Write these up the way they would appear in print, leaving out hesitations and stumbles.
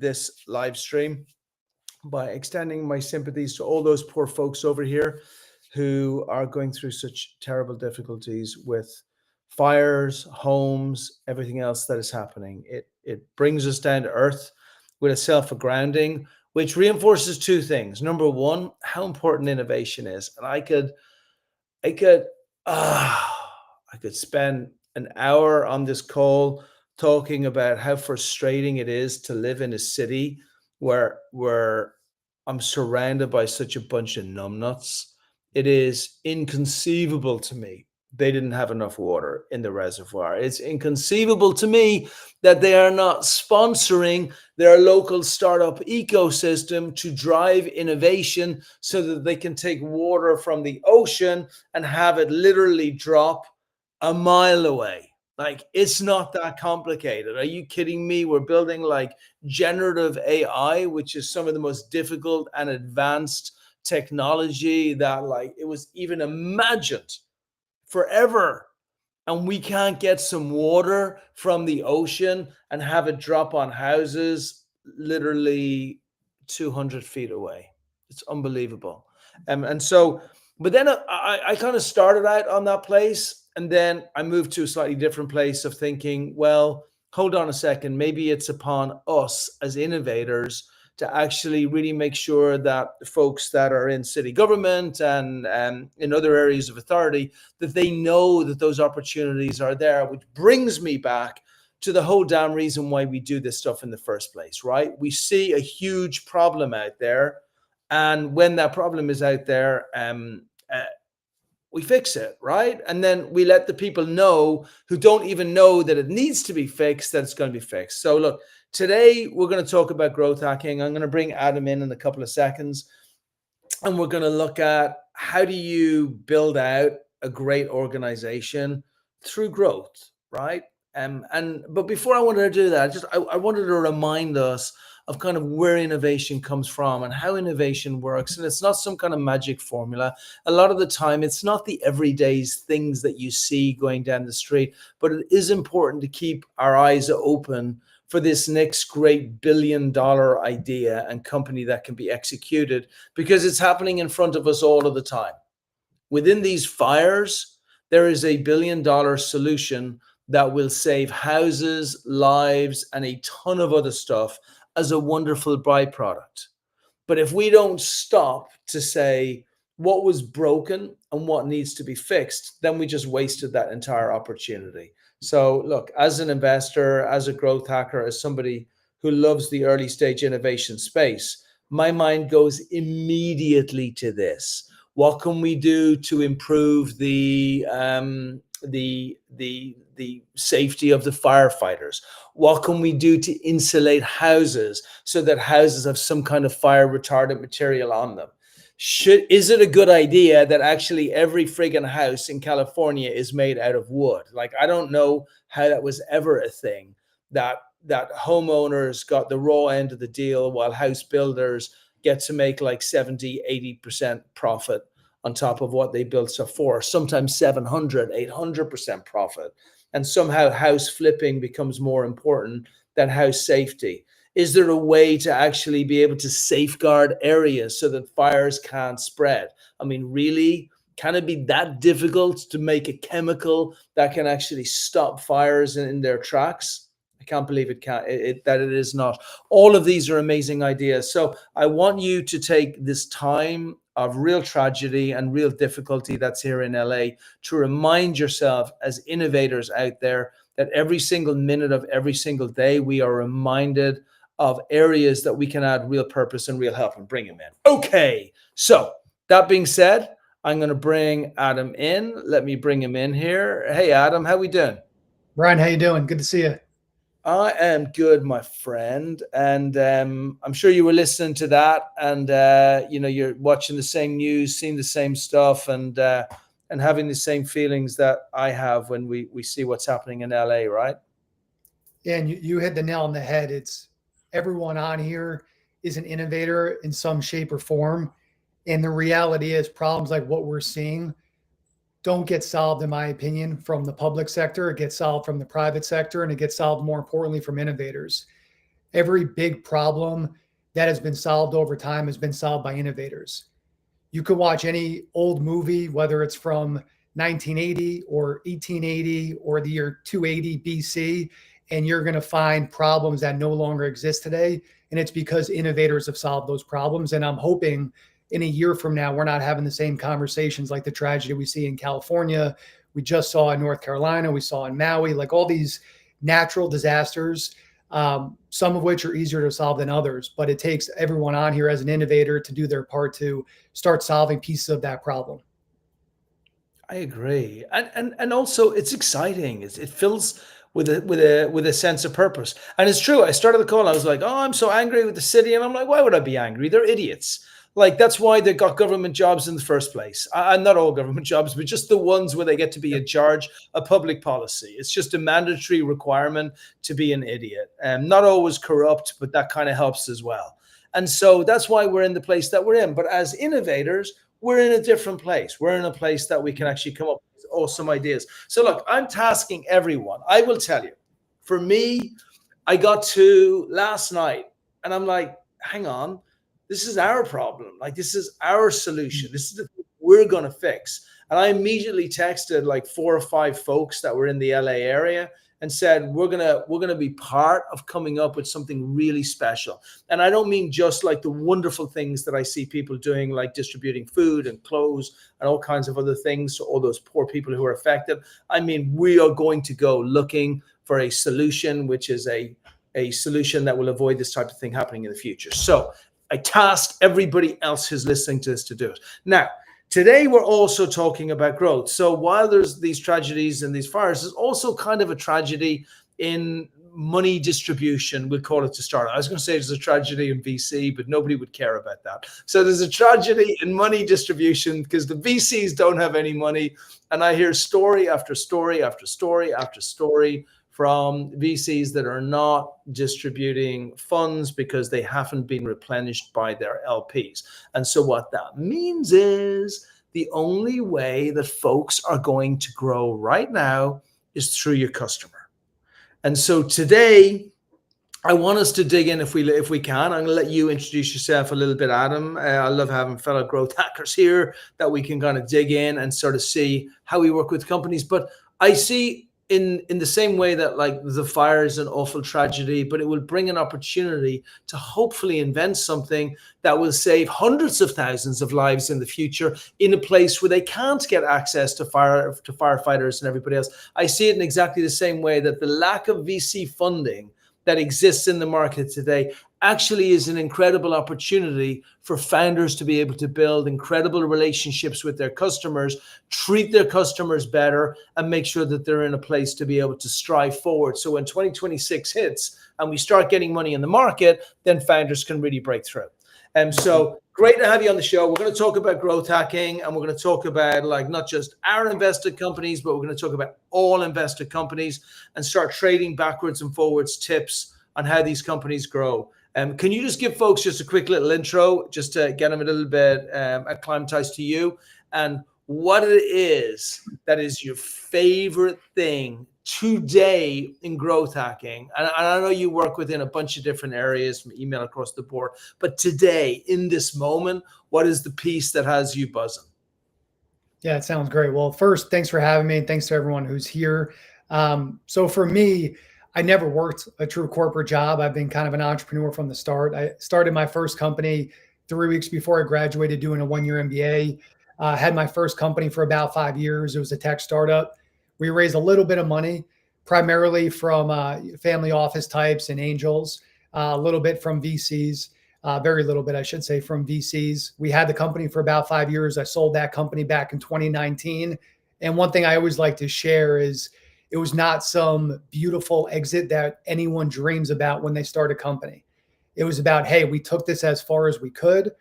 this live stream by extending my sympathies to all those poor folks over here who are going through such terrible difficulties with fires, homes, everything else that is happening. It brings us down to earth with a self-grounding, which reinforces two things. Number one, how important innovation is. And I could I could spend an hour on this call talking about how frustrating it is to live in a city where I'm surrounded by such a bunch of numbnuts. It is inconceivable to me they didn't have enough water in the reservoir. It's inconceivable to me that they are not sponsoring their local startup ecosystem to drive innovation so that they can take water from the ocean and have it literally drop a mile away. Like, it's not that complicated. Are you kidding me? We're building like generative AI, which is some of the most difficult and advanced technology that like it was even imagined forever, and we can't get some water from the ocean and have it drop on houses literally 200 feet away. It's unbelievable. And so, but then I kind of started out on that place, and then I moved to a slightly different place of thinking, well, hold on a second, maybe it's upon us as innovators to actually really make sure that the folks that are in city government and in other areas of authority, that they know that those opportunities are there, which brings me back to the whole damn reason why we do this stuff in the first place, right? We see a huge problem out there, and when that problem is out there, we fix it, right? And then we let the people know who don't even know that it needs to be fixed, that it's going to be fixed. So look, today we're going to talk about growth hacking. I'm going to bring Adam in a couple of seconds, and we're going to look at how do you build out a great organization through growth, right? But before I wanted to do that, I wanted to remind us of kind of where innovation comes from and how innovation works. And it's not some kind of magic formula. A lot of the time, it's not the everyday things that you see going down the street, but it is important to keep our eyes open for this next great billion-dollar idea and company that can be executed, because it's happening in front of us all of the time. Within these fires, there is a billion-dollar solution that will save houses, lives, and a ton of other stuff as a wonderful byproduct. But if we don't stop to say what was broken and what needs to be fixed, then we just wasted that entire opportunity. So look, as an investor, as a growth hacker, as somebody who loves the early stage innovation space, my mind goes immediately to this. What can we do to improve the safety of the firefighters? What can we do to insulate houses so that houses have some kind of fire retardant material on them? Is it a good idea that actually every friggin' house in California is made out of wood? Like, I don't know how that was ever a thing, that homeowners got the raw end of the deal while house builders get to make like 70, 80% profit on top of what they built so for, sometimes 700, 800% profit. And somehow house flipping becomes more important than house safety. Is there a way to actually be able to safeguard areas so that fires can't spread? I mean, really, can it be that difficult to make a chemical that can actually stop fires in their tracks? I can't believe that it is not. All of these are amazing ideas. So I want you to take this time of real tragedy and real difficulty that's here in LA to remind yourself as innovators out there that every single minute of every single day, we are reminded of areas that we can add real purpose and real help and bring him in. Okay, so that being said, I'm going to bring Adam in. Let me bring him in here. Hey, Adam, how we doing? Brian, how you doing? Good to see you. I am good, my friend, and I'm sure you were listening to that, and you're watching the same news, seeing the same stuff, and having the same feelings that I have when we see what's happening in LA, right? Yeah, and you hit the nail on the head. It's everyone on here is an innovator in some shape or form, and the reality is problems like what we're seeing don't get solved, in my opinion, from the public sector. It gets solved from the private sector, and it gets solved, more importantly, from innovators. Every big problem that has been solved over time has been solved by innovators. You could watch any old movie, whether it's from 1980 or 1880 or the year 280 BC, and you're going to find problems that no longer exist today. And it's because innovators have solved those problems. And I'm hoping in a year from now, we're not having the same conversations like the tragedy we see in California. We just saw in North Carolina, we saw in Maui, like all these natural disasters, some of which are easier to solve than others. But it takes everyone on here as an innovator to do their part to start solving pieces of that problem. I agree, and also it's exciting. It fills with a sense of purpose. And it's true. I started the call. I was like, "Oh, I'm so angry with the city," and I'm like, "Why would I be angry? They're idiots." Like that's why they got government jobs in the first place. And not all government jobs, but just the ones where they get to be in charge of public policy. It's just a mandatory requirement to be an idiot. Not always corrupt, but that kind of helps as well. And so that's why we're in the place that we're in. But as innovators, we're in a different place. We're in a place that we can actually come up with awesome ideas. So look, I'm tasking everyone. I will tell you, for me, I got to last night and I'm like, hang on, this is our problem. Like, this is our solution. This is the thing we're going to fix. And I immediately texted like 4 or 5 folks that were in the LA area and said, we're gonna be part of coming up with something really special. And I don't mean just like the wonderful things that I see people doing, like distributing food and clothes and all kinds of other things to all those poor people who are affected. I mean, we are going to go looking for a solution, which is a solution that will avoid this type of thing happening in the future. So I tasked everybody else who's listening to this to do it. Now, today, we're also talking about growth. So while there's these tragedies and these fires, there's also kind of a tragedy in money distribution, we'll call it to start. I was going to say there's a tragedy in VC, but nobody would care about that. So there's a tragedy in money distribution because the VCs don't have any money. And I hear story after story after story after story from VCs that are not distributing funds because they haven't been replenished by their LPs. And so what that means is the only way that folks are going to grow right now is through your customer. And so today, I want us to dig in if we can. I'm going to let you introduce yourself a little bit, Adam. I love having fellow growth hackers here that we can kind of dig in and sort of see how we work with companies. But I see in the same way that like the fire is an awful tragedy, but it will bring an opportunity to hopefully invent something that will save hundreds of thousands of lives in the future in a place where they can't get access to firefighters and everybody else. I see it in exactly the same way that the lack of VC funding that exists in the market today actually is an incredible opportunity for founders to be able to build incredible relationships with their customers, treat their customers better, and make sure that they're in a place to be able to strive forward. So when 2026 hits and we start getting money in the market, then founders can really break through. And so great to have you on the show. We're going to talk about growth hacking, and we're going to talk about like not just our invested companies, but we're going to talk about all invested companies and start trading backwards and forwards tips on how these companies grow. Can you just give folks just a quick little intro just to get them a little bit acclimatized to you and what it is that is your favorite thing today in growth hacking? And I know you work within a bunch of different areas from email across the board, but today in this moment, what is the piece that has you buzzing? Yeah, it sounds great. Well, first, thanks for having me. And thanks to everyone who's here. So for me, I never worked a true corporate job. I've been kind of an entrepreneur from the start. I started my first company 3 weeks before I graduated doing a 1-year MBA. Had my first company for about 5 years. It was a tech startup. We raised a little bit of money, primarily from family office types and angels, a little bit from VCs, very little bit, I should say, from VCs. We had the company for about 5 years. I sold that company back in 2019. And one thing I always like to share is it was not some beautiful exit that anyone dreams about when they start a company. It was about, hey, we took this as far as we could.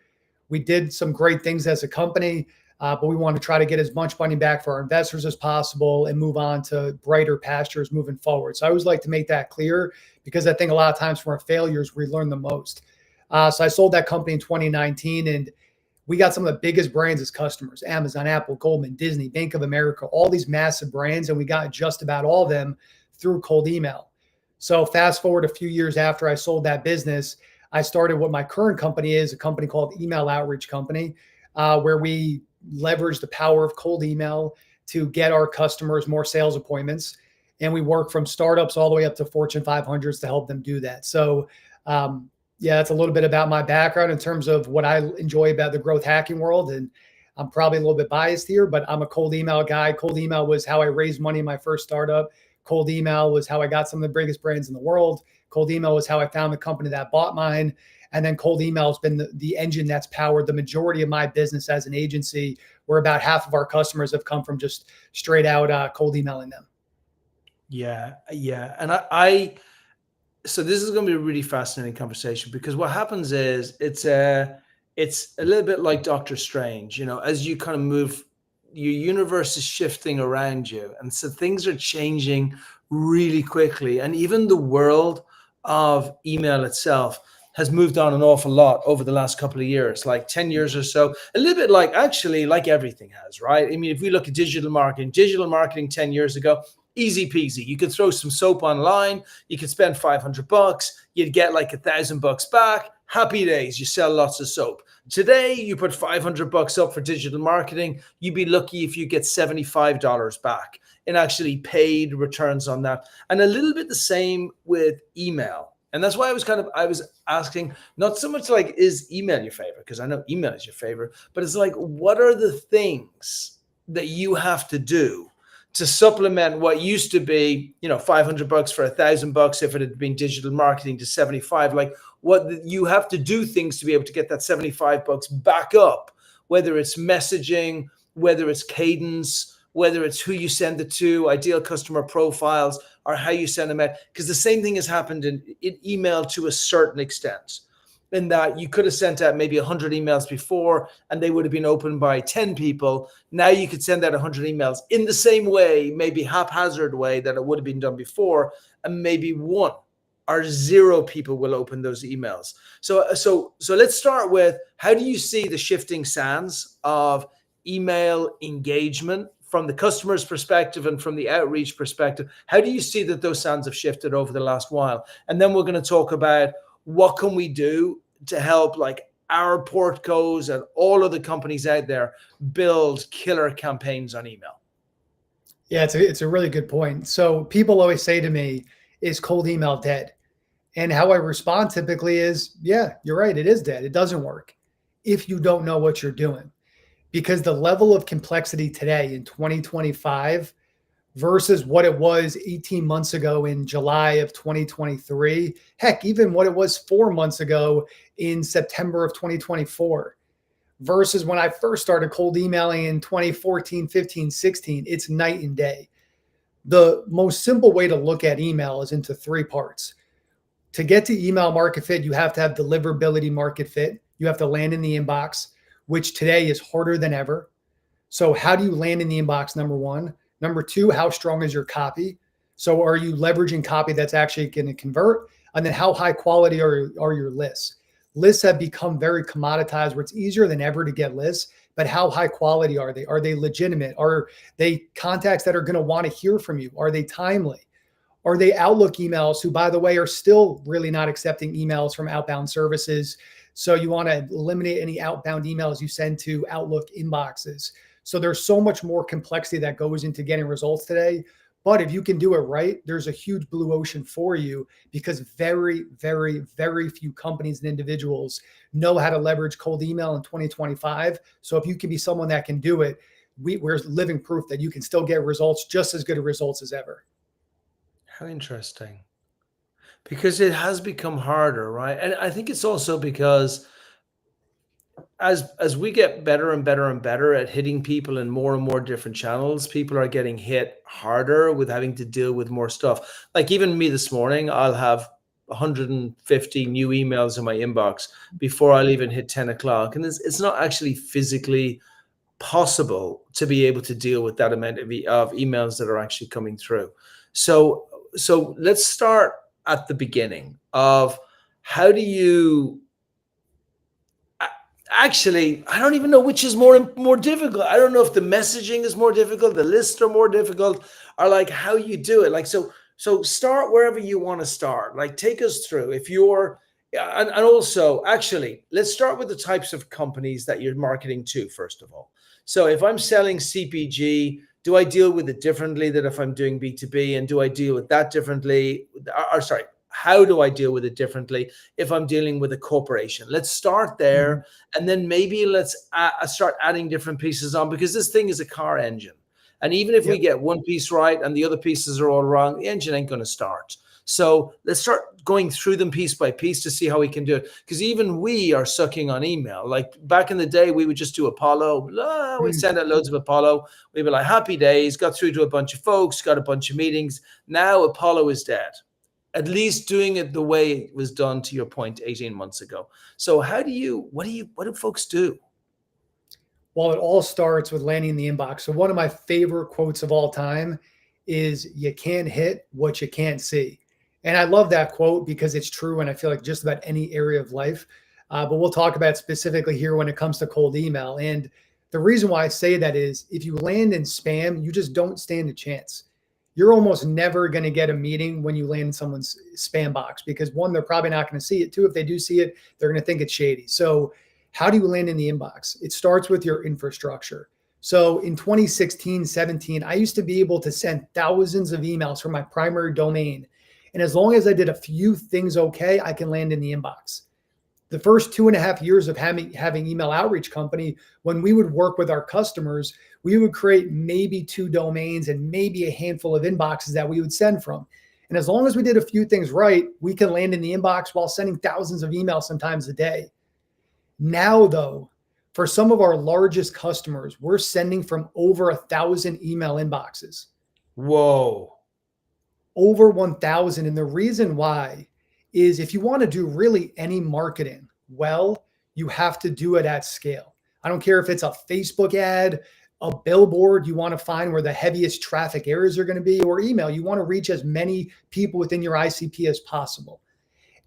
We did some great things as a company, but we want to try to get as much money back for our investors as possible and move on to brighter pastures moving forward. So I always like to make that clear because I think a lot of times from our failures, we learn the most. So I sold that company in 2019 and we got some of the biggest brands as customers: Amazon, Apple, Goldman, Disney, Bank of America, all these massive brands. And we got just about all of them through cold email. So fast forward a few years after I sold that business, I started what my current company is, a company called Email Outreach Company, where we leverage the power of cold email to get our customers more sales appointments. And we work from startups all the way up to Fortune 500s to help them do that. So, yeah, that's a little bit about my background in terms of what I enjoy about the growth hacking world. And I'm probably a little bit biased here, but I'm a cold email guy. Cold email was how I raised money in my first startup. Cold email was how I got some of the biggest brands in the world. Cold email was how I found the company that bought mine. And then cold email has been the engine that's powered the majority of my business as an agency, where about half of our customers have come from just straight out cold emailing them. Yeah, yeah. And I so this is going to be a really fascinating conversation, because what happens is it's a little bit like Doctor Strange, as you kind of move, your universe is shifting around you, and so things are changing really quickly, and even the world of email itself has moved on an awful lot over the last couple of years, like 10 years or so, a little bit like, actually, like everything has, right? I mean, if we look at digital marketing 10 years ago, easy peasy. You could throw some soap online. You could spend $500. You'd get like $1,000 back. Happy days. You sell lots of soap. Today, you put $500 up for digital marketing. You'd be lucky if you get $75 back in actually paid returns on that. And a little bit the same with email. And that's why I was asking, not so much like, is email your favorite? Because I know email is your favorite, but it's like, what are the things that you have to do to supplement what used to be, $500 for $1,000 if it had been digital marketing to 75? Like, what you have to do things to be able to get that $75 back up, whether it's messaging, whether it's cadence, whether it's who you send it to, ideal customer profiles, or how you send them out. Because the same thing has happened in email to a certain extent, in that you could have sent out maybe 100 emails before and they would have been opened by 10 people. Now you could send out 100 emails in the same way, maybe haphazard way that it would have been done before, and maybe 1 or 0 people will open those emails. So let's start with, how do you see the shifting sands of email engagement from the customer's perspective and from the outreach perspective? How do you see that those sands have shifted over the last while? And then we're going to talk about what can we do to help, like, our portcos and all of the companies out there build killer campaigns on email. Yeah, it's a really good point. So people always say to me, is cold email dead? And how I respond typically is, yeah, you're right. It is dead. It doesn't work if you don't know what you're doing, because the level of complexity today in 2025 versus what it was 18 months ago in July of 2023, heck, even what it was 4 months ago in September of 2024, versus when I first started cold emailing in 2014, 15, 16, it's night and day. The most simple way to look at email is into 3 parts. To get to email market fit, you have to have deliverability market fit. You have to land in the inbox, which today is harder than ever. So how do you land in the inbox? Number 1. Number 2, how strong is your copy? So are you leveraging copy that's actually going to convert? And then how high quality are your lists? Lists have become very commoditized, where it's easier than ever to get lists, but how high quality are they? Are they legitimate? Are they contacts that are going to want to hear from you? Are they timely? Are they Outlook emails, who, by the way, are still really not accepting emails from outbound services? So you want to eliminate any outbound emails you send to Outlook inboxes. So there's so much more complexity that goes into getting results today. But if you can do it right, there's a huge blue ocean for you, because very, very, very few companies and individuals know how to leverage cold email in 2025. So if you can be someone that can do it, we're living proof that you can still get results, just as good results as ever. How interesting. Because it has become harder, right? And I think it's also because as we get better and better and better at hitting people in more and more different channels, people are getting hit harder with having to deal with more stuff. Like, even me this morning, I'll have 150 new emails in my inbox before I'll even hit 10 o'clock. And it's not actually physically possible to be able to deal with that amount of emails that are actually coming through. So let's start at the beginning of, how do you actually, I don't even know which is more difficult. I don't know if the messaging is more difficult, the lists are more difficult, or like how you do it. Like, so So start wherever you want to start. Like take us through if you're and also actually let's start with the types of companies that you're marketing to first of all. So if I'm selling CPG, do I deal with it differently than if I'm doing B2B? And do I deal with that differently? Or sorry, how do I deal with it differently if I'm dealing with a corporation? Let's start Mhm. there. And then maybe let's start adding different pieces on because this thing is a car engine. And even if we Yep. get one piece right and the other pieces are all wrong, the engine ain't going to start. So let's start going through them piece by piece to see how we can do it. Because even we are sucking on email. Like back in the day, we would just do Apollo. We'd Mhm. send out loads of Apollo. We'd be like, happy days, got through to a bunch of folks, got a bunch of meetings. Now Apollo is dead. At least doing it the way it was done, to your point, 18 months ago. So what do folks do? Well, it all starts with landing in the inbox. So one of my favorite quotes of all time is you can't hit what you can't see. And I love that quote because it's true. And I feel like just about any area of life. But we'll talk about it specifically here when it comes to cold email. And the reason why I say that is if you land in spam, you just don't stand a chance. You're almost never going to get a meeting when you land in someone's spam box because one, they're probably not going to see it. Two, if they do see it, they're going to think it's shady. So how do you land in the inbox? It starts with your infrastructure. So in 2016, 17, I used to be able to send thousands of emails from my primary domain. And as long as I did a few things okay, I can land in the inbox. The first 2.5 years of having email outreach company, when we would work with our customers, we would create maybe 2 domains and maybe a handful of inboxes that we would send from. And as long as we did a few things right, we can land in the inbox while sending thousands of emails sometimes a day. Now, though, for some of our largest customers, we're sending from over 1,000 email inboxes, Whoa. over 1,000. And the reason why is if you want to do really any marketing well, you have to do it at scale. I don't care if it's a Facebook ad, a billboard, you want to find where the heaviest traffic areas are going to be, or email, you want to reach as many people within your ICP as possible.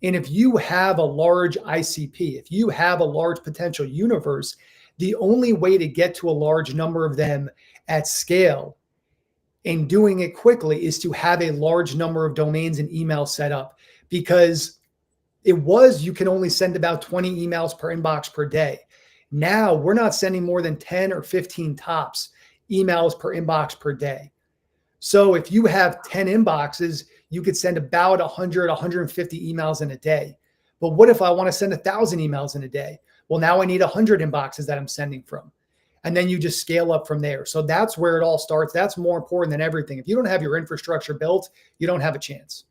And if you have a large ICP, if you have a large potential universe, the only way to get to a large number of them at scale and doing it quickly is to have a large number of domains and emails set up because you can only send about 20 emails per inbox per day. Now we're not sending more than 10 or 15 tops emails per inbox per day. So if you have 10 inboxes, you could send about 100, 150 emails in a day. But what if I want to send 1,000 emails in a day? Well, now I need 100 inboxes that I'm sending from. And then you just scale up from there. So that's where it all starts. That's more important than everything. If you don't have your infrastructure built, you don't have a chance.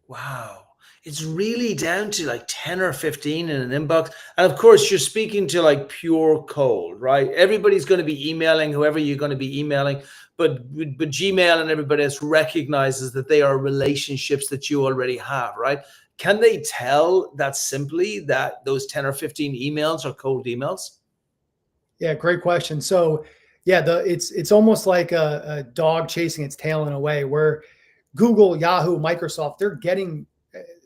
Wow. It's really down to like 10 or 15 in an inbox. And of course, you're speaking to like pure cold, right? Everybody's going to be emailing whoever you're going to be emailing. But Gmail and everybody else recognizes that they are relationships that you already have, right? Can they tell that simply that those 10 or 15 emails are cold emails? Yeah, great question. So yeah, it's almost like a dog chasing its tail in a way where Google, Yahoo, Microsoft,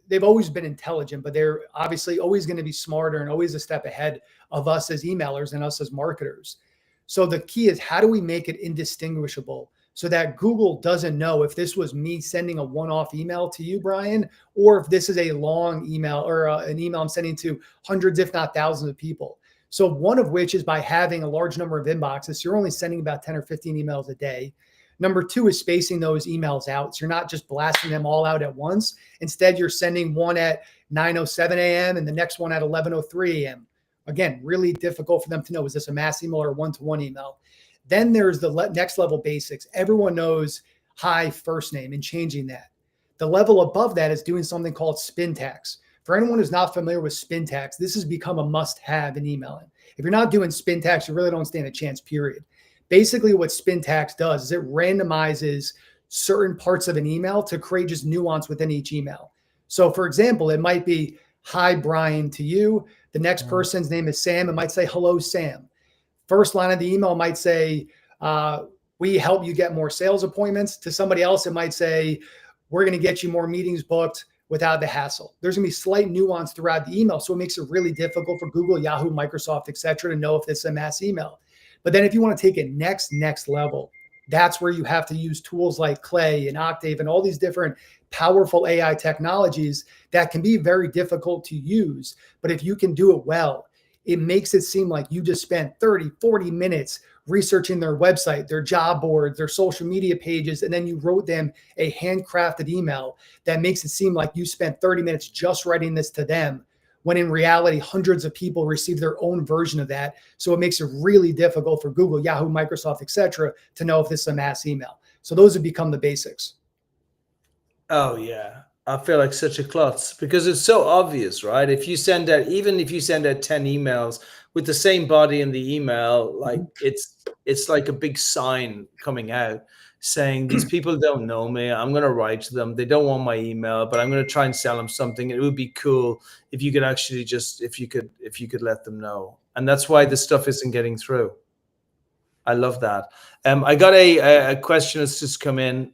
they've always been intelligent, but they're obviously always going to be smarter and always a step ahead of us as emailers and us as marketers. So the key is how do we make it indistinguishable so that Google doesn't know if this was me sending a one-off email to you, Brian, or if this is a long email or an email I'm sending to hundreds, if not thousands of people. So one of which is by having a large number of inboxes. So you're only sending about 10 or 15 emails a day. Number two is spacing those emails out. So you're not just blasting them all out at once. Instead, you're sending one at 9:07 a.m. and the next one at 11:03 a.m. Again, really difficult for them to know, is this a mass email or a one-to-one email? Then there's the next level basics. Everyone knows hi, first name, and changing that. The level above that is doing something called spin tags. For anyone who's not familiar with spin tags, this has become a must-have in emailing. If you're not doing spin tags, you really don't stand a chance, period. Basically, what spin tags does is it randomizes certain parts of an email to create just nuance within each email. So, for example, it might be, hi, Brian, to you. The next person's name is Sam. It might say, hello, Sam. First line of the email might say, we help you get more sales appointments. To somebody else, it might say, we're going to get you more meetings booked without the hassle. There's going to be slight nuance throughout the email. So it makes it really difficult for Google, Yahoo, Microsoft, et cetera, to know if it's a mass email. But then if you want to take it next level, That's where you have to use tools like Clay and Octave and all these different powerful AI technologies that can be very difficult to use. But if you can do it well, it makes it seem like you just spent 30, 40 minutes researching their website, their job boards, their social media pages, and then you wrote them a handcrafted email that makes it seem like you spent 30 minutes just writing this to them, when in reality, hundreds of people receive their own version of that. So it makes it really difficult for Google, Yahoo, Microsoft, etc., to know if this is a mass email. So those have become the basics. Oh yeah. I feel like such a klutz because it's so obvious, right? If you send out, even if you send out 10 emails with the same body in the email, like it's like a big sign coming out saying these people don't know me. I'm going to write to them. They don't want my email, but I'm going to try and sell them something. It would be cool if you could actually just, if you could let them know. And that's why this stuff isn't getting through. I love that. I got a question that's just come in,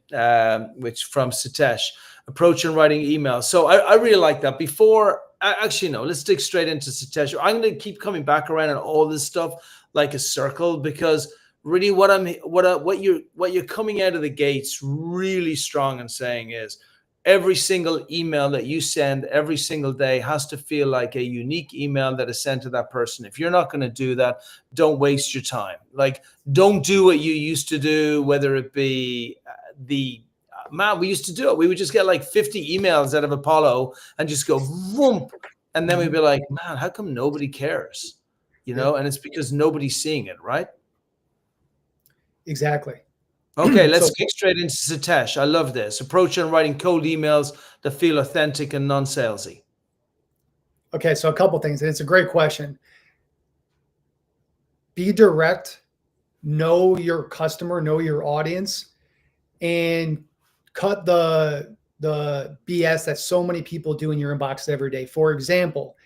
which from Sitesh. Approach and writing emails. So I really like that. Before, actually, no, let's dig straight into Sitesh. I'm going to keep coming back around on all this stuff like a circle, because really what you're coming out of the gates really strong and saying is every single email that you send every single day has to feel like a unique email that is sent to that person. If you're not going to do that, don't waste your time. Like, don't do what you used to do, whether it be man, we used to do it. We would just get like 50 emails out of Apollo and just go whoomp. And then we'd be like, man, how come nobody cares? You know, and it's because nobody's seeing it, right? Exactly. Okay, let's get straight into Sitesh. I love this. Approach on writing cold emails that feel authentic and non-salesy. Okay, so a couple things, and it's a great question. Be direct, know your customer, know your audience, and cut the BS that so many people do in your inbox every day. For example,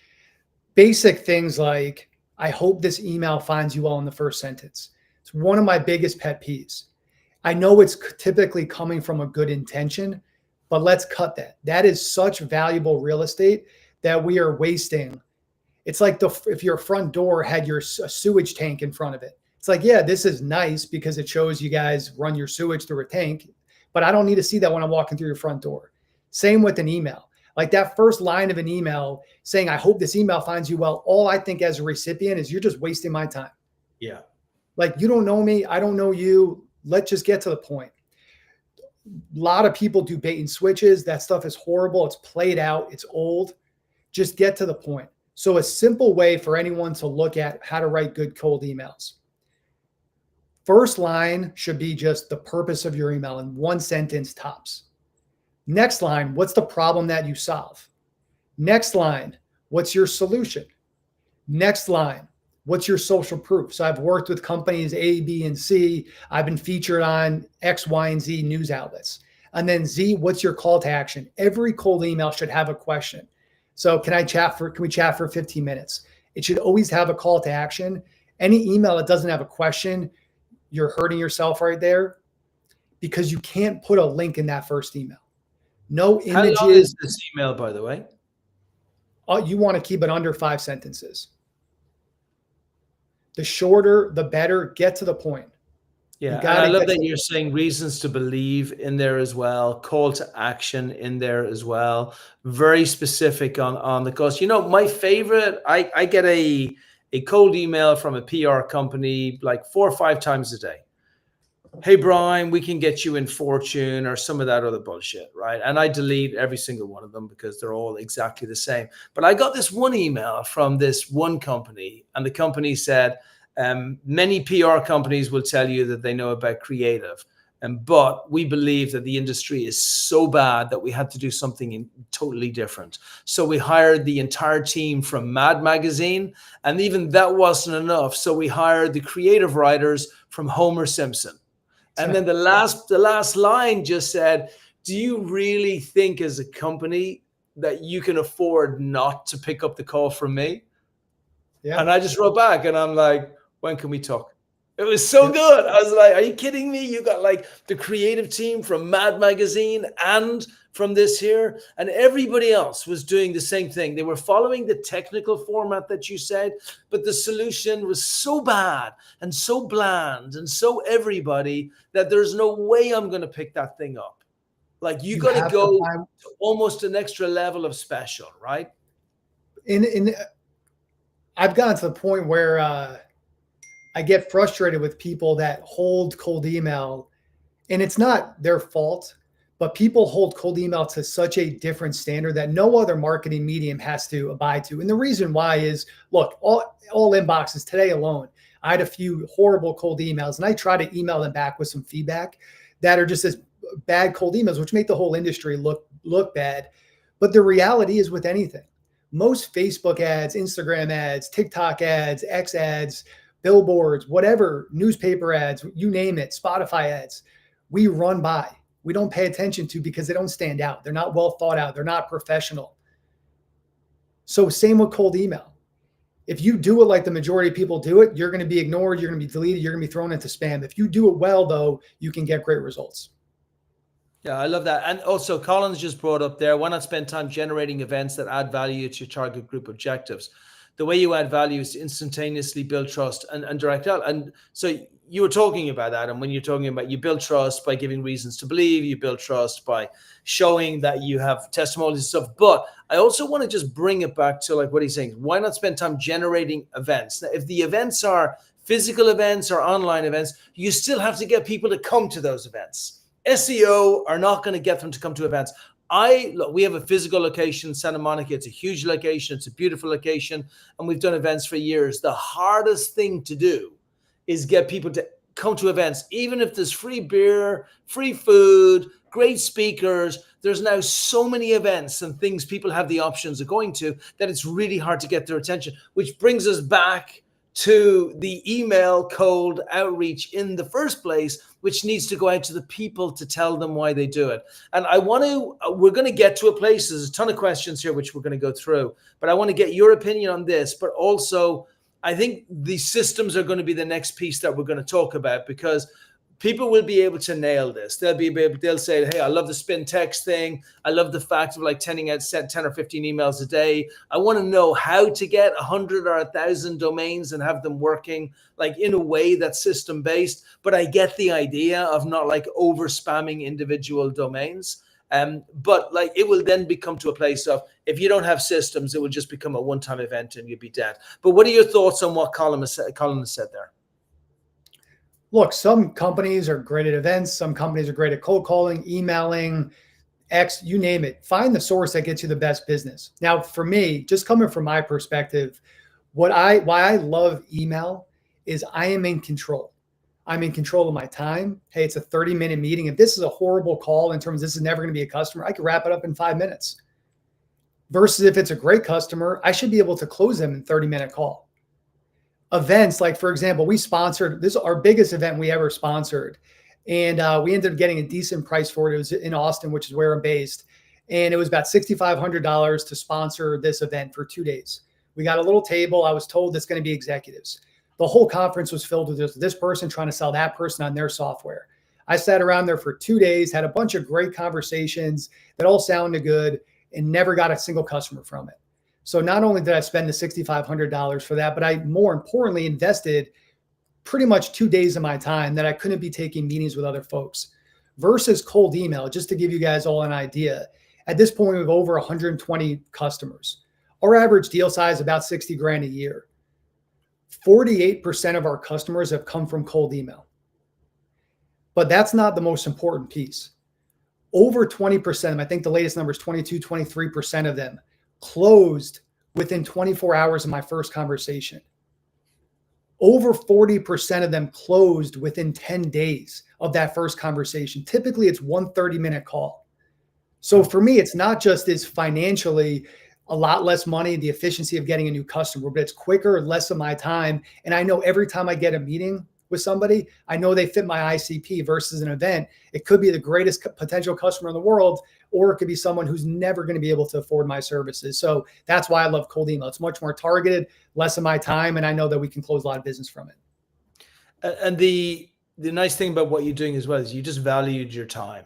basic things like, I hope this email finds you well in the first sentence. It's one of my biggest pet peeves. I know it's typically coming from a good intention, but let's cut that. That is such valuable real estate that we are wasting. It's like if your front door had a sewage tank in front of it. It's like, yeah, this is nice because it shows you guys run your sewage through a tank, but I don't need to see that when I'm walking through your front door. Same with an email. Like that first line of an email saying, I hope this email finds you well. All I think as a recipient is you're just wasting my time. Yeah. Like, you don't know me. I don't know you. Let's just get to the point. A lot of people do bait and switches. That stuff is horrible. It's played out. It's old. Just get to the point. So a simple way for anyone to look at how to write good cold emails. First line should be just the purpose of your email in one sentence tops. Next line, what's the problem that you solve? Next line, what's your solution? Next line, what's your social proof? So I've worked with companies A, B, and C. I've been featured on X, Y, and Z news outlets. And then Z, what's your call to action? Every cold email should have a question. So can we chat for 15 minutes? It should always have a call to action. Any email that doesn't have a question, you're hurting yourself right there, because you can't put a link in that first email. No images. How long is this email, by the way? You want to keep it under 5 sentences. The shorter, the better. Get to the point. Yeah, and I love that you're saying reasons to believe in there as well, call to action in there as well. Very specific on the cost. You know, my favorite, I get a cold email from a PR company like 4 or 5 times a day. Hey, Brian, we can get you in Fortune or some of that other bullshit, right? And I delete every single one of them because they're all exactly the same. But I got this one email from this one company, and the company said, many PR companies will tell you that they know about creative, but we believe that the industry is so bad that we had to do something totally different. So we hired the entire team from Mad Magazine, and even that wasn't enough. So we hired the creative writers from Homer Simpson. And then the last line just said, do you really think as a company that you can afford not to pick up the call from me? Yeah. And I just wrote back and I'm like, when can we talk? It was so Yep. good. I was like, are you kidding me? You got like the creative team from Mad Magazine and from this here, and everybody else was doing the same thing. They were following the technical format that you said, but the solution was so bad and so bland and so everybody that there's no way I'm going to pick that thing up. Like you You got to have to go find to almost an extra level of special, right? in I've gotten to the point where I get frustrated with people that hold cold email, and it's not their fault, but people hold cold email to such a different standard that no other marketing medium has to abide to. And the reason why is, look, all inboxes today alone, I had a few horrible cold emails, and I try to email them back with some feedback that are just as bad cold emails, which make the whole industry look bad. But the reality is with anything, most Facebook ads, Instagram ads, TikTok ads, X ads, billboards, whatever, newspaper ads, you name it, Spotify ads, we run by. We don't pay attention to because they don't stand out. They're not well thought out. They're not professional. So same with cold email. If you do it like the majority of people do it, you're going to be ignored. You're going to be deleted. You're going to be thrown into spam. If you do it well, though, you can get great results. Yeah, I love that. And also, Collins just brought up there, why not spend time generating events that add value to your target group objectives? The way you add value is to instantaneously build trust and direct out. And so you were talking about that. And when you're talking about you build trust by giving reasons to believe, you build trust by showing that you have testimonies and stuff. But I also want to just bring it back to like what he's saying. Why not spend time generating events? Now, if the events are physical events or online events, you still have to get people to come to those events. SEO are not going to get them to come to events. Look, we have a physical location, Santa Monica. It's a huge location. It's a beautiful location. And we've done events for years. The hardest thing to do is get people to come to events, even if there's free beer, free food, great speakers. There's now so many events and things people have the options of going to that it's really hard to get their attention, which brings us back to the email cold outreach in the first place, which needs to go out to the people to tell them why they do it. And we're going to get to a place, there's a ton of questions here, which we're going to go through, but I want to get your opinion on this, but also I think the systems are going to be the next piece that we're going to talk about, because people will be able to nail this. They'll say, hey, I love the spin text thing. I love the fact of like 10 or 15 emails a day. I want to know how to get 100 or 1,000 domains and have them working like in a way that's system based. But I get the idea of not like over spamming individual domains. But like it will then become to a place of, if you don't have systems, it will just become a one-time event and you'll be dead. But what are your thoughts on what Colin has said there? Look, some companies are great at events. Some companies are great at cold calling, emailing, X, you name it. Find the source that gets you the best business. Now, for me, just coming from my perspective, why I love email is I am in control. I'm in control of my time. Hey, it's a 30-minute meeting. If this is a horrible call in terms of this is never going to be a customer, I could wrap it up in 5 minutes. Versus if it's a great customer, I should be able to close them in 30-minute call. Events, like for example, we sponsored, this is our biggest event we ever sponsored. And we ended up getting a decent price for it. It was in Austin, which is where I'm based. And it was about $6,500 to sponsor this event for 2 days. We got a little table. I was told it's going to be executives. The whole conference was filled with this person trying to sell that person on their software. I sat around there for 2 days, had a bunch of great conversations that all sounded good, and never got a single customer from it. So not only did I spend the $6,500 for that, but I more importantly invested pretty much 2 days of my time that I couldn't be taking meetings with other folks. Versus cold email, just to give you guys all an idea, at this point we have over 120 customers. Our average deal size about 60 grand a year. 48% of our customers have come from cold email. But that's not the most important piece. Over 20% of them, I think the latest number is 22, 23% of them closed within 24 hours of my first conversation. Over 40% of them closed within 10 days of that first conversation. Typically, it's 1 30-minute call. So for me, it's not just it's financially a lot less money, the efficiency of getting a new customer, but it's quicker, less of my time. And I know every time I get a meeting with somebody, I know they fit my ICP versus an event. It could be the greatest potential customer in the world, or it could be someone who's never going to be able to afford my services. So that's why I love cold email. It's much more targeted, less of my time, and I know that we can close a lot of business from it. And the nice thing about what you're doing as well is you just valued your time,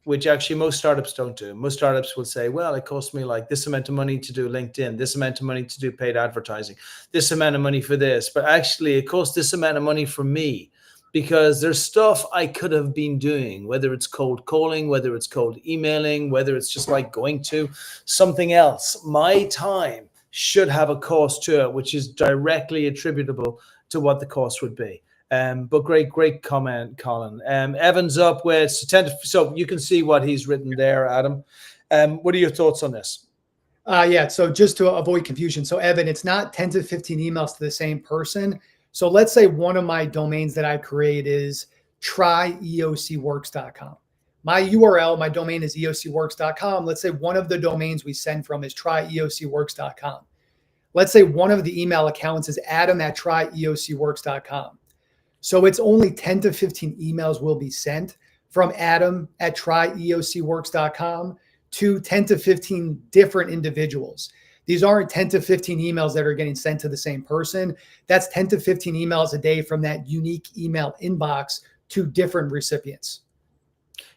which actually most startups don't do. Most startups will say, well, it cost me like this amount of money to do LinkedIn, this amount of money to do paid advertising, this amount of money for this. But actually, it costs this amount of money for me because there's stuff I could have been doing, whether it's cold calling, whether it's cold emailing, whether it's just like going to something else. My time should have a cost to it, which is directly attributable to what the cost would be. But great comment, Colin. Evan's up with so you can see what he's written there, Adam. What are your thoughts on this? Yeah, so just to avoid confusion. So Evan, it's not 10 to 15 emails to the same person. So let's say one of my domains that I create is tryeocworks.com. My URL, my domain is eocworks.com. Let's say one of the domains we send from is tryeocworks.com. Let's say one of the email accounts is adam@tryeocworks.com. So it's only 10 to 15 emails will be sent from adam@tryeocworks.com to 10 to 15 different individuals. These aren't 10 to 15 emails that are getting sent to the same person. That's 10 to 15 emails a day from that unique email inbox to different recipients.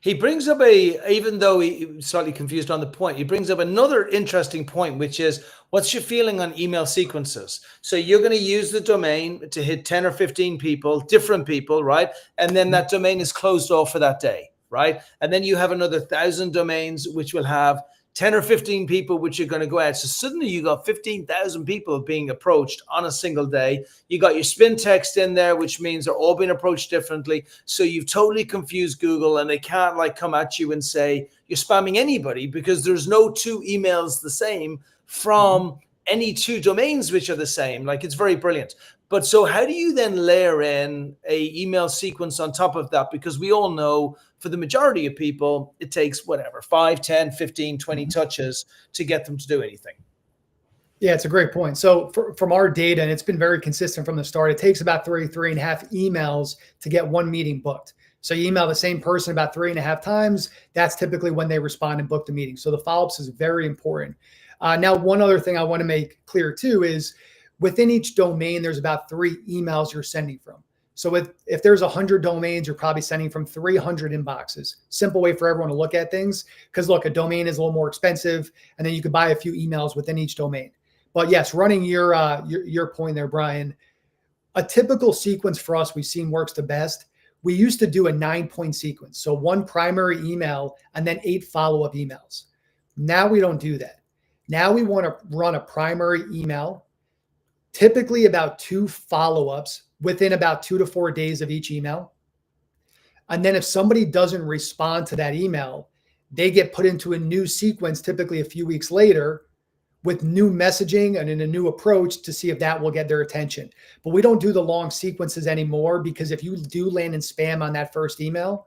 He brings up even though he's slightly confused on the point, he brings up another interesting point, which is what's your feeling on email sequences? So you're going to use the domain to hit 10 or 15 people, different people, right? And then that domain is closed off for that day, right? And then you have another 1,000 domains, which will have 10 or 15 people, which are going to go out. So suddenly you got 15,000 people being approached on a single day. You got your spin text in there, which means they're all being approached differently. So you've totally confused Google, and they can't like come at you and say you're spamming anybody because there's no two emails the same from any two domains which are the same. Like, it's very brilliant. But so how do you then layer in a email sequence on top of that? Because we all know for the majority of people, it takes whatever, 5, 10, 15, 20 touches to get them to do anything. Yeah, it's a great point. So from our data, and it's been very consistent from the start, it takes about 3.5 emails to get one meeting booked. So you email the same person about 3.5 times. That's typically when they respond and book the meeting. So the follow-ups is very important. Now, one other thing I want to make clear too is within each domain, there's about 3 emails you're sending from. So if there's 100 domains, you're probably sending from 300 inboxes. Simple way for everyone to look at things. Because look, a domain is a little more expensive, and then you could buy a few emails within each domain. But yes, running your point there, Brian, a typical sequence for us we've seen works the best. We used to do a 9-point sequence. So 1 primary email and then 8 follow-up emails. Now we don't do that. Now we want to run a primary email, typically about 2 follow-ups within about 2 to 4 days of each email. And then if somebody doesn't respond to that email, they get put into a new sequence, typically a few weeks later, with new messaging and in a new approach to see if that will get their attention. But we don't do the long sequences anymore, because if you do land in spam on that first email,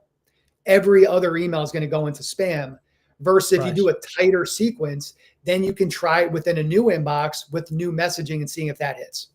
every other email is going to go into spam. Versus if you do a tighter sequence, then you can try it within a new inbox with new messaging and seeing if that hits.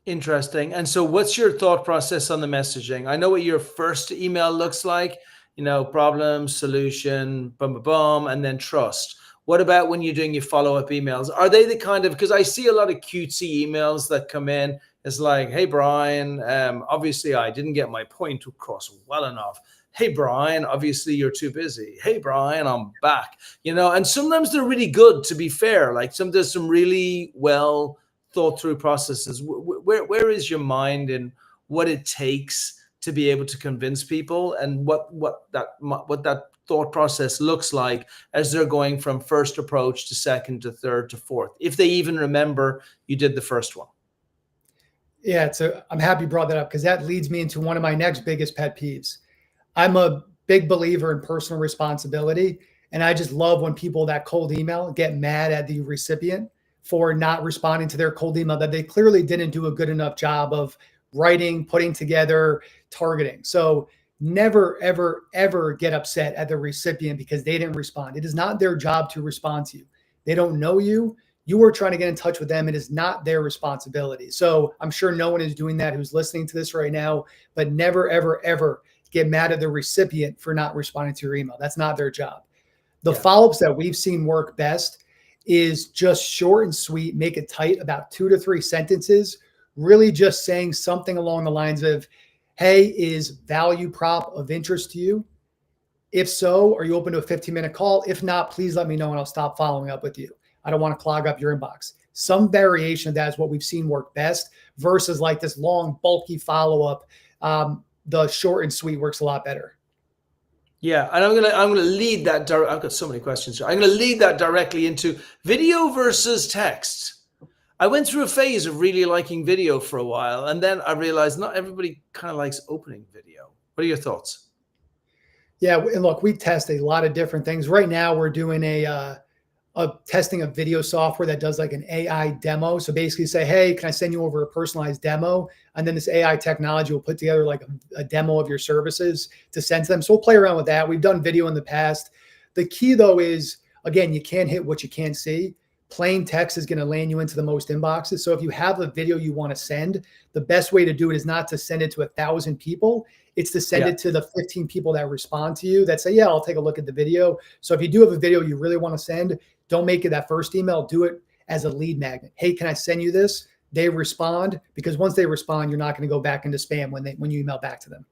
Interesting. And so what's your thought process on the messaging? I know what your first email looks like, problem, solution, boom, boom, boom, and then trust. What about when you're doing your follow-up emails? Are they the kind of, because I see a lot of cutesy emails that come in. It's like, hey, Brian, obviously I didn't get my point across well enough. Hey, Brian, obviously you're too busy. Hey, Brian, I'm back. And sometimes they're really good, to be fair. Like there's some really well thought through processes. Where is your mind in what it takes to be able to convince people, and what that thought process looks like as they're going from first approach to second to third to fourth, if they even remember you did the first one? Yeah, I'm happy you brought that up, because that leads me into one of my next biggest pet peeves. I'm a big believer in personal responsibility, and I just love when people that cold email get mad at the recipient for not responding to their cold email that they clearly didn't do a good enough job of writing, putting together, targeting. So never, ever, ever get upset at the recipient because they didn't respond. It is not their job to respond to you. They don't know you. You are trying to get in touch with them. It is not their responsibility. So I'm sure no one is doing that who's listening to this right now, but never, ever, ever get mad at the recipient for not responding to your email. That's not their job. The follow-ups that we've seen work best is just short and sweet, make it tight, about 2 to 3 sentences, really just saying something along the lines of, Hey, is value prop of interest to you? If so, are you open to a 15-minute call? If not, please let me know and I'll stop following up with you. I don't want to clog up your inbox. Some variation of that is what we've seen work best versus like this long, bulky follow-up. The short and sweet works a lot better. Yeah, and I'm gonna lead that. I've got so many questions. I'm gonna lead that directly into video versus text. I went through a phase of really liking video for a while, and then I realized not everybody kind of likes opening video. What are your thoughts? Yeah, and look, we test a lot of different things. Right now, we're doing a testing of video software that does like an AI demo. So basically say, hey, can I send you over a personalized demo? And then this AI technology will put together like a demo of your services to send to them. So we'll play around with that. We've done video in the past. The key though is, again, you can't hit what you can't see. Plain text is going to land you into the most inboxes. So if you have a video you want to send, the best way to do it is not to send it to 1,000 people. It's to send it to the 15 people that respond to you that say, yeah, I'll take a look at the video. So if you do have a video you really want to send, don't make it that first email. Do it as a lead magnet. Hey, can I send you this? They respond, because once they respond, you're not going to go back into spam when you email back to them.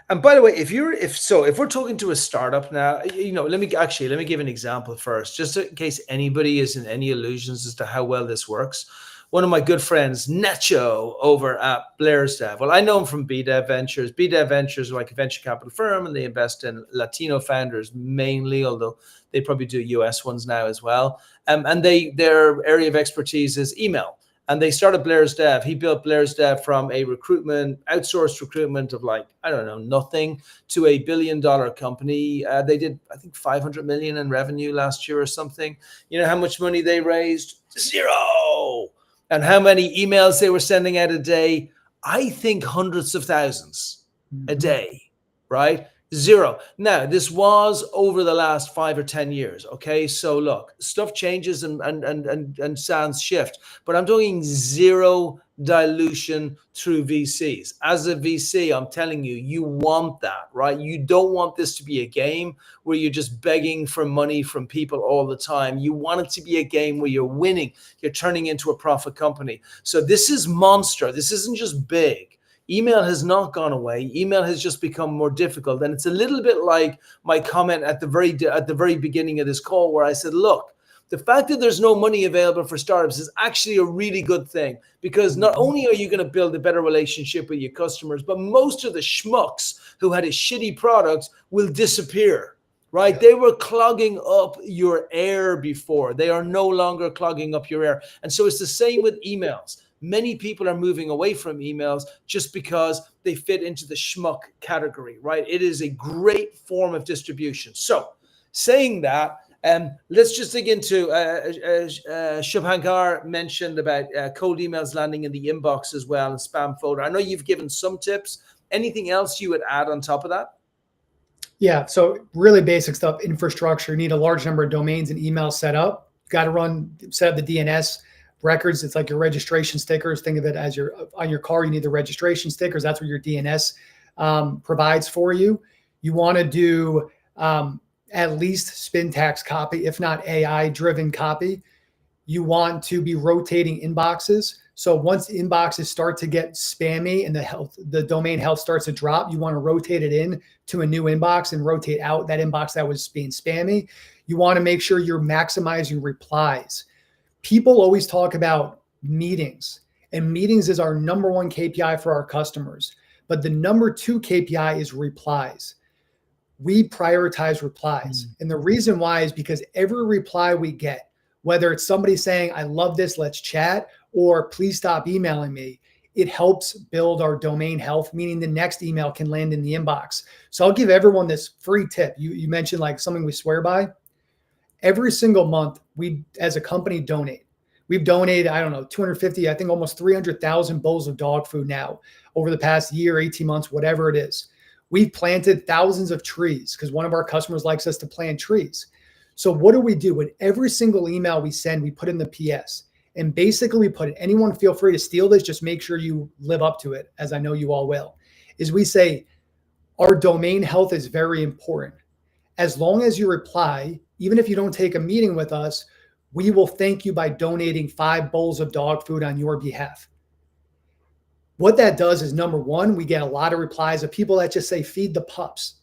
And by the way, if we're talking to a startup now, let me give an example first, just in case anybody is in any illusions as to how well this works. One of my good friends, Nacho, over at Blairsdev. Well, I know him from BDev Ventures. BDev Ventures are like a venture capital firm, and they invest in Latino founders mainly, although they probably do US ones now as well. And their area of expertise is email. And they started Blairsdev. He built Blairsdev from a outsourced recruitment of nothing to a $1 billion company. They did, I think, 500 million in revenue last year or something. You know how much money they raised? Zero. And how many emails they were sending out a day? I think hundreds of thousands a day, right? Zero. Now, this was over the last 5 or 10 years. Okay. So look, stuff changes and sands shift, but I'm doing zero dilution through VCs. As a VC, I'm telling you, you want that, right? You don't want this to be a game where you're just begging for money from people all the time. You want it to be a game where you're winning, you're turning into a profit company. So this is monster. This isn't just big. Email has not gone away. Email has just become more difficult. And it's a little bit like my comment at the very beginning of this call, where I said, look, the fact that there's no money available for startups is actually a really good thing, because not only are you going to build a better relationship with your customers, but most of the schmucks who had a shitty product will disappear, right? They were clogging up your air before. They are no longer clogging up your air. And so it's the same with emails. Many people are moving away from emails just because they fit into the schmuck category, right? It is a great form of distribution. So saying that, let's just dig into Shubhankar mentioned about cold emails landing in the inbox as well and spam folder. I know you've given some tips. Anything else you would add on top of that? Yeah. So really basic stuff, infrastructure. You need a large number of domains and emails set up. You got to set up the DNS records. It's like your registration stickers. Think of it as on your car, you need the registration stickers. That's what your DNS provides for you. You want to do at least spin-tax copy, if not AI-driven copy. You want to be rotating inboxes. So once inboxes start to get spammy and the domain health starts to drop, you want to rotate it in to a new inbox and rotate out that inbox that was being spammy. You want to make sure you're maximizing replies. People always talk about meetings, and meetings is our number one KPI for our customers. But the number 2 KPI is replies. We prioritize replies. And the reason why is because every reply we get, whether it's somebody saying, I love this, let's chat, or please stop emailing me, it helps build our domain health, meaning the next email can land in the inbox. So I'll give everyone this free tip. You mentioned like something we swear by. Every single month, we as a company donate. We've donated, 250, I think almost 300,000 bowls of dog food now over the past year, 18 months, whatever it is. We've planted thousands of trees because one of our customers likes us to plant trees. So what do? With every single email we send, we put in the PS. And basically we put it, anyone feel free to steal this, just make sure you live up to it, as I know you all will, is we say our domain health is very important. As long as you reply, even if you don't take a meeting with us, we will thank you by donating 5 bowls of dog food on your behalf. What that does is, number one, we get a lot of replies of people that just say, feed the pups.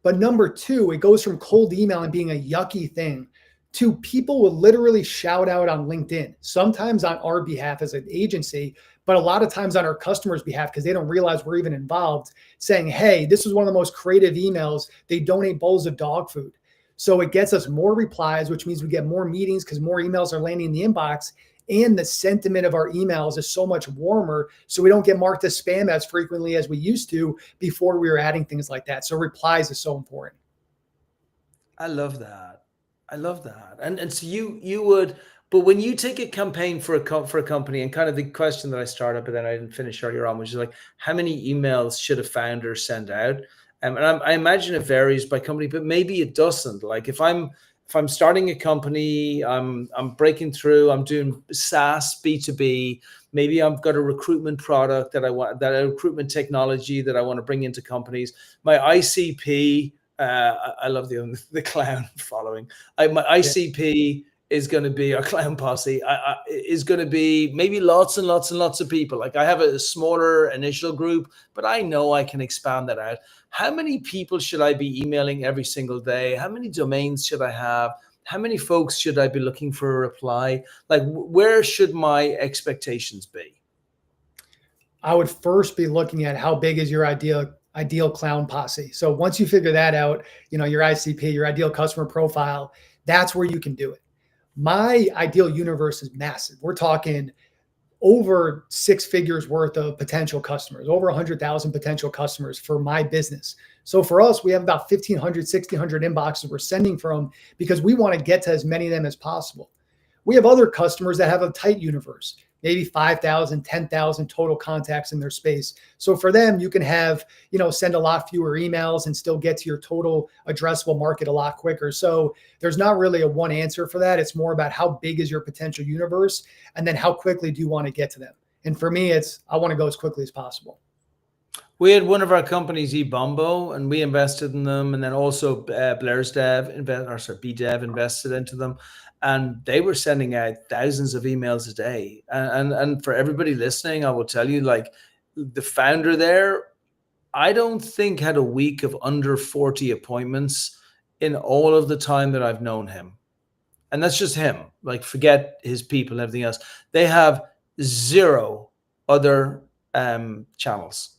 But number two, it goes from cold email and being a yucky thing to people will literally shout out on LinkedIn, sometimes on our behalf as an agency, but a lot of times on our customers' behalf because they don't realize we're even involved, saying, hey, this is one of the most creative emails. They donate bowls of dog food. So it gets us more replies, which means we get more meetings because more emails are landing in the inbox. And the sentiment of our emails is so much warmer. So we don't get marked as spam as frequently as we used to before we were adding things like that. So replies is so important. I love that. I love that. And so you would, but when you take a campaign for a company, and kind of the question that I started, but then I didn't finish earlier on, which is like, how many emails should a founder send out? And I imagine it varies by company, but maybe it doesn't. Like if I'm starting a company, I'm breaking through, I'm doing SaaS B2B. Maybe I've got a recruitment product that I want, that a recruitment technology that I want to bring into companies. My ICP. I love the clown following. My ICP is going to be our clown posse. Is going to be maybe lots and lots and lots of people. Like I have a smaller initial group, but I know I can expand that out. How many people should I be emailing every single day? How many domains should I have? How many folks should I be looking for a reply? Like where should my expectations be? I would first be looking at how big is your ideal clown posse. So once you figure that out, your ICP, your ideal customer profile, that's where you can do it. My ideal universe is massive. We're talking over 6 figures worth of potential customers, over 100,000 potential customers for my business. So for us, we have about 1,500, 1,600 inboxes we're sending from because we want to get to as many of them as possible. We have other customers that have a tight universe, maybe 5,000, 10,000 total contacts in their space. So for them, you can have, send a lot fewer emails and still get to your total addressable market a lot quicker. So there's not really a one answer for that. It's more about how big is your potential universe and then how quickly do you want to get to them? And for me, I want to go as quickly as possible. We had one of our companies, eBombo, and we invested in them. And then also Blair's Dev, BDev invested into them. And they were sending out thousands of emails a day. And for everybody listening, I will tell you, like the founder there, I don't think had a week of under 40 appointments in all of the time that I've known him. And that's just him. Like forget his people and everything else. They have zero other channels.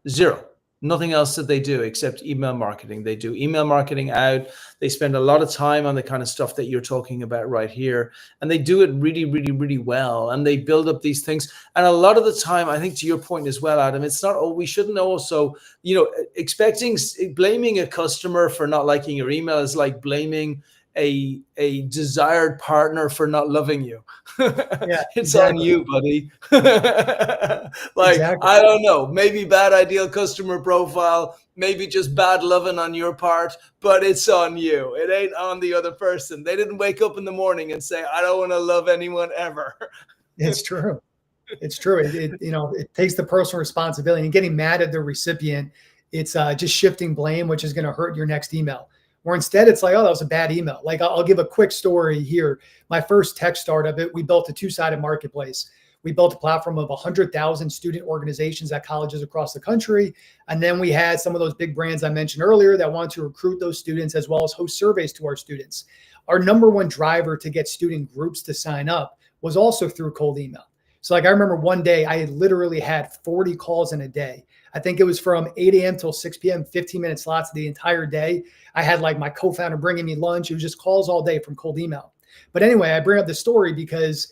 Zero. Nothing else that they do except email marketing. They do email marketing out. They spend a lot of time on the kind of stuff that you're talking about right here. And they do it really, really, really well. And they build up these things. And a lot of the time, I think to your point as well, Adam, it's not, we shouldn't also, blaming a customer for not liking your email is like blaming a desired partner for not loving you. Yeah, It's exactly. on you, buddy. Exactly. I don't know, maybe bad ideal customer profile, maybe just bad loving on your part, but it's on you. It ain't on the other person. They didn't wake up in the morning and say, I don't want to love anyone ever. It's true. It's true. It takes the personal responsibility and getting mad at the recipient. It's just shifting blame, which is going to hurt your next email. Or instead, it's like, oh, that was a bad email. Like I'll give a quick story here. My first tech startup, we built a 2-sided marketplace. We built a platform of 100,000 student organizations at colleges across the country. And then we had some of those big brands I mentioned earlier that wanted to recruit those students as well as host surveys to our students. Our number one driver to get student groups to sign up was also through cold email. So like I remember one day I literally had 40 calls in a day. I think it was from 8 a.m. till 6 p.m., 15-minute slots the entire day. I had like my co-founder bringing me lunch. It was just calls all day from cold email. But anyway, I bring up the story because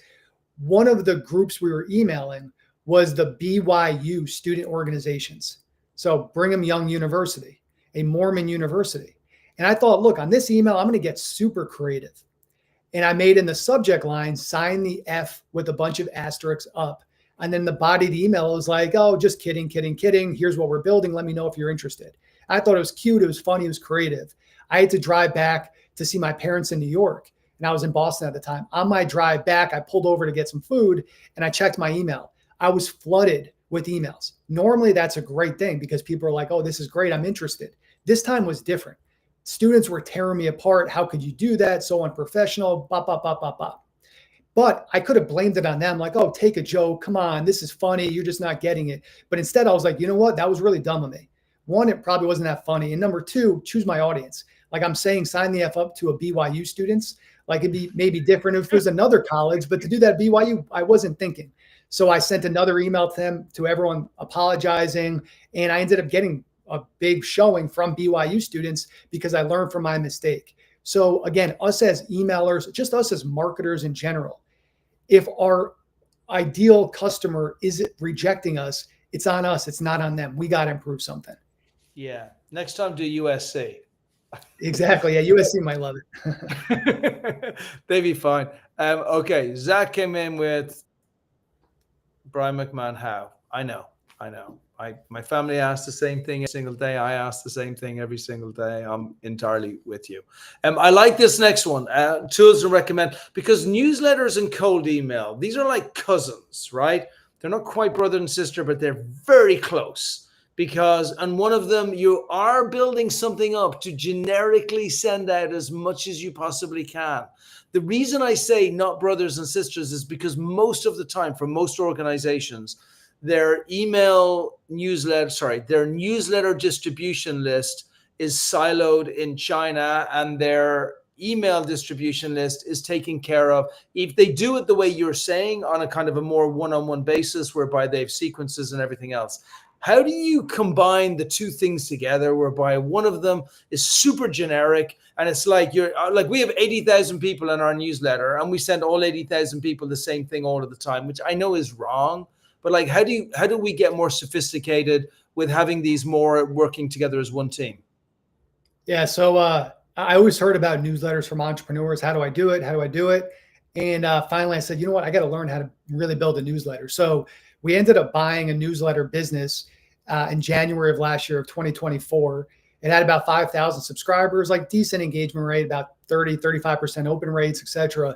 one of the groups we were emailing was the BYU student organizations. So Brigham Young University, a Mormon university. And I thought, look, on this email, I'm going to get super creative. And I made in the subject line, sign the F with a bunch of asterisks up. And then the body of the email was like, oh, just kidding, kidding, kidding. Here's what we're building. Let me know if you're interested. I thought it was cute. It was funny. It was creative. I had to drive back to see my parents in New York. And I was in Boston at the time. On my drive back, I pulled over to get some food and I checked my email. I was flooded with emails. Normally, that's a great thing because people are like, oh, this is great. I'm interested. This time was different. Students were tearing me apart. How could you do that? So unprofessional, bop, bop, bop, bop, bop. But I could have blamed it on them, like, oh, take a joke. Come on, this is funny. You're just not getting it. But instead, I was like, you know what? That was really dumb of me. One, it probably wasn't that funny. And number two, choose my audience. Like I'm saying, sign the F up to a BYU students. Like it'd be maybe different if it was another college, but to do that at BYU, I wasn't thinking. So I sent another email to them, to everyone apologizing. And I ended up getting a big showing from BYU students because I learned from my mistake. So again, us as emailers, just us as marketers in general, if our ideal customer is rejecting us, it's on us. It's not on them. We got to improve something. Yeah. Next time, do USC. Exactly. Yeah. USC might love it. They'd be fine. Okay. Zach came in with Brian McMahon. How? I know. My family asks the same thing every single day. I ask the same thing every single day. I'm entirely with you. I like this next one. Tools to recommend, because newsletters and cold email, these are like cousins, right? They're not quite brother and sister, but they're very close, because on one of them, you are building something up to generically send out as much as you possibly can. The reason I say not brothers and sisters is because most of the time, for most organizations, their newsletter distribution list is siloed in China, and their email distribution list is taken care of. If they do it the way you're saying, on a kind of a more one-on-one basis, whereby they have sequences and everything else, how do you combine the two things together, whereby one of them is super generic and it's like we have 80,000 people in our newsletter and we send all 80,000 people the same thing all of the time, which I know is wrong. But like, how do we get more sophisticated with having these more working together as one team? Yeah. So I always heard about newsletters from entrepreneurs. How do I do it? And finally I said, you know what? I got to learn how to really build a newsletter. So we ended up buying a newsletter business in January of last year of 2024. It had about 5,000 subscribers, like decent engagement rate, about 35% open rates, et cetera.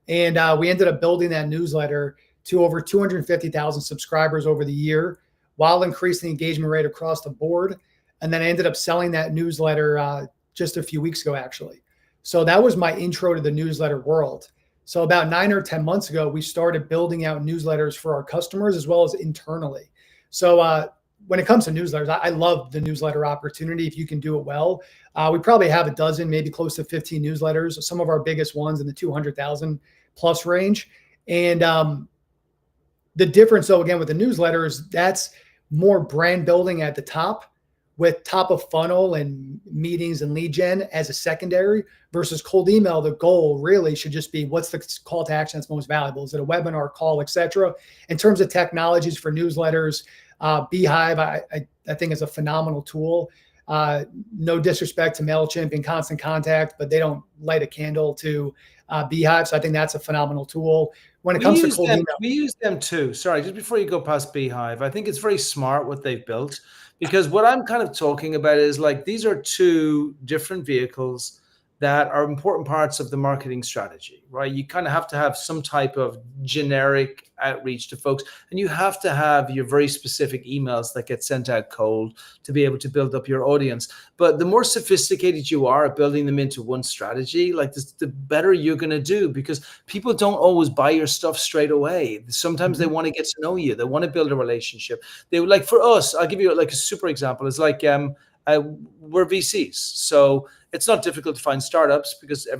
And we ended up building that newsletter to over 250,000 subscribers over the year, while increasing the engagement rate across the board. And then I ended up selling that newsletter just a few weeks ago, actually. So that was my intro to the newsletter world. So about 9 or 10 months ago, we started building out newsletters for our customers as well as internally. So when it comes to newsletters, I love the newsletter opportunity if you can do it well. We probably have a dozen, maybe close to 15 newsletters, some of our biggest ones in the 200,000 plus range. And the difference, though, again, with the newsletters, that's more brand building at the top, with top of funnel and meetings and lead gen as a secondary, versus cold email. The goal really should just be, what's the call to action that's most valuable? Is it a webinar, call, et cetera? In terms of technologies for newsletters, Beehive, I think is a phenomenal tool. No disrespect to MailChimp and Constant Contact, but they don't light a candle to Beehive. So I think that's a phenomenal tool. When it comes to cold email, we use them too. Sorry, just before you go past Beehive, I think it's very smart what they've built, because what I'm kind of talking about is like, these are two different vehicles that are important parts of the marketing strategy, right? You kind of have to have some type of generic outreach to folks, and you have to have your very specific emails that get sent out cold to be able to build up your audience. But the more sophisticated you are at building them into one strategy, like this, the better you're going to do, because people don't always buy your stuff straight away. Sometimes they want to get to know you. They want to build a relationship. They would, like, for us, I'll give you like a super example. It's like, we're VCs. So it's not difficult to find startups, because a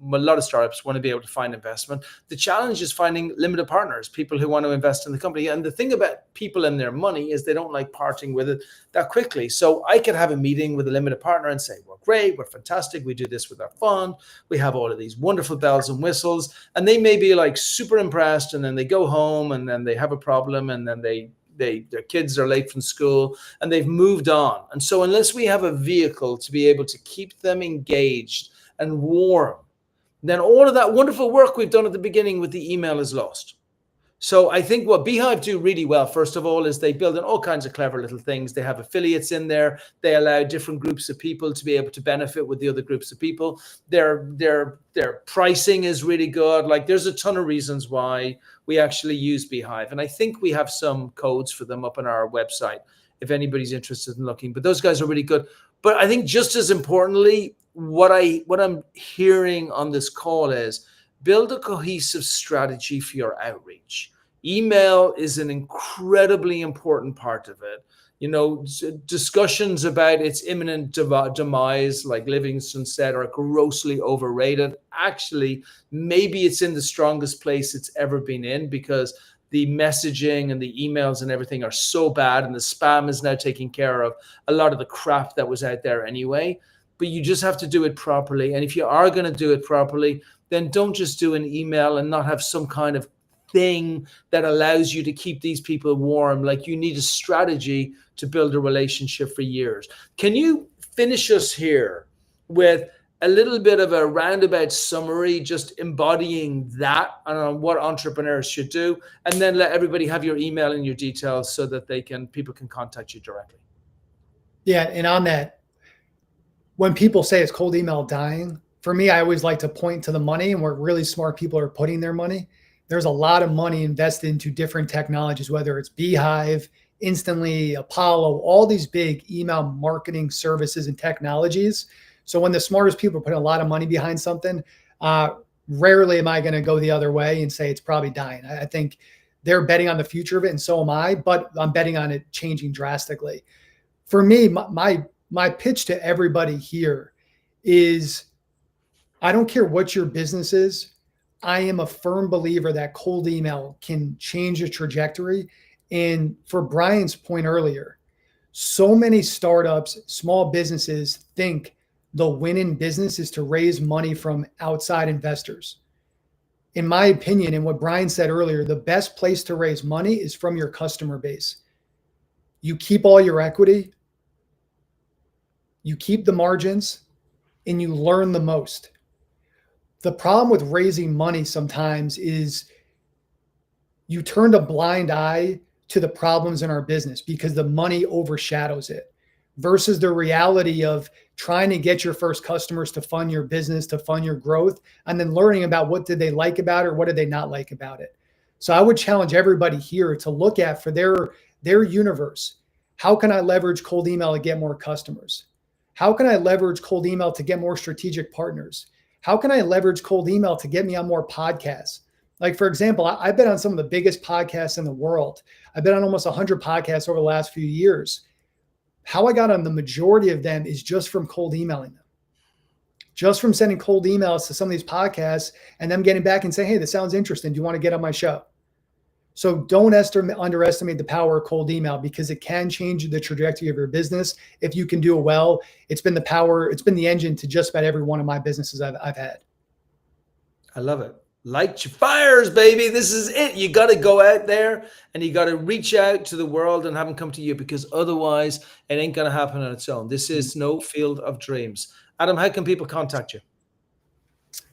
lot of startups want to be able to find investment. The challenge is finding limited partners, people who want to invest in the company. And the thing about people and their money is they don't like parting with it that quickly. So I could have a meeting with a limited partner and say, we're great, we're fantastic, we do this with our fund, we have all of these wonderful bells and whistles. And they may be like super impressed, and then they go home and then they have a problem, and then their kids are late from school and they've moved on. And so unless we have a vehicle to be able to keep them engaged and warm, then all of that wonderful work we've done at the beginning with the email is lost. So I think what Beehive do really well, first of all, is they build in all kinds of clever little things. They have affiliates in there. They allow different groups of people to be able to benefit with the other groups of people. Their pricing is really good. Like, there's a ton of reasons why we actually use Beehive. And I think we have some codes for them up on our website if anybody's interested in looking. But those guys are really good. But I think just as importantly, what I'm hearing on this call is, build a cohesive strategy for your outreach. Email is an incredibly important part of it. Discussions about its imminent demise, like Livingston said, are grossly overrated. Actually, maybe it's in the strongest place it's ever been in, because the messaging and the emails and everything are so bad, and the spam is now taking care of a lot of the crap that was out there anyway. But you just have to do it properly. And if you are going to do it properly, then don't just do an email and not have some kind of thing that allows you to keep these people warm. Like, you need a strategy to build a relationship for years. Can you finish us here with a little bit of a roundabout summary, just embodying that on what entrepreneurs should do, and then let everybody have your email and your details so that people can contact you directly? Yeah, and on that, when people say it's cold email dying, for me, I always like to point to the money and where really smart people are putting their money. There's a lot of money invested into different technologies, whether it's Beehive, Instantly, Apollo, all these big email marketing services and technologies. So when the smartest people are putting a lot of money behind something, rarely am I going to go the other way and say it's probably dying. I think they're betting on the future of it, and so am I, but I'm betting on it changing drastically. For me, my pitch to everybody here is, I don't care what your business is. I am a firm believer that cold email can change the trajectory. And for Brian's point earlier, so many startups, small businesses think the win in business is to raise money from outside investors. In my opinion, and what Brian said earlier, the best place to raise money is from your customer base. You keep all your equity, you keep the margins, and you learn the most. The problem with raising money sometimes is you turn a blind eye to the problems in our business because the money overshadows it, versus the reality of trying to get your first customers to fund your business, to fund your growth, and then learning about what did they like about it or what did they not like about it. So I would challenge everybody here to look at, for their universe, how can I leverage cold email to get more customers? How can I leverage cold email to get more strategic partners? How can I leverage cold email to get me on more podcasts? Like, for example, I've been on some of the biggest podcasts in the world. I've been on almost 100 podcasts over the last few years. How I got on the majority of them is just from cold emailing them, just from sending cold emails to some of these podcasts and them getting back and saying, hey, this sounds interesting. Do you want to get on my show? So don't underestimate the power of cold email, because it can change the trajectory of your business if you can do it well. It's been the engine to just about every one of my businesses I've had. I love it. Light your fires, baby. This is it. You got to go out there and you got to reach out to the world and have them come to you, because otherwise it ain't going to happen on its own. This is no field of dreams. Adam, how can people contact you?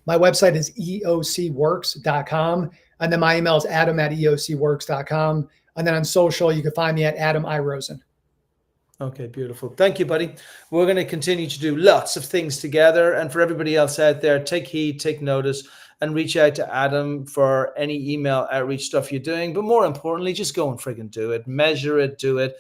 My website is eocworks.com. And then my email is adam@eocworks.com. And then on social, you can find me at Adam I. Rosen. Okay, beautiful. Thank you, buddy. We're going to continue to do lots of things together. And for everybody else out there, take heed, take notice, and reach out to Adam for any email outreach stuff you're doing. But more importantly, just go and friggin' do it. Measure it, do it.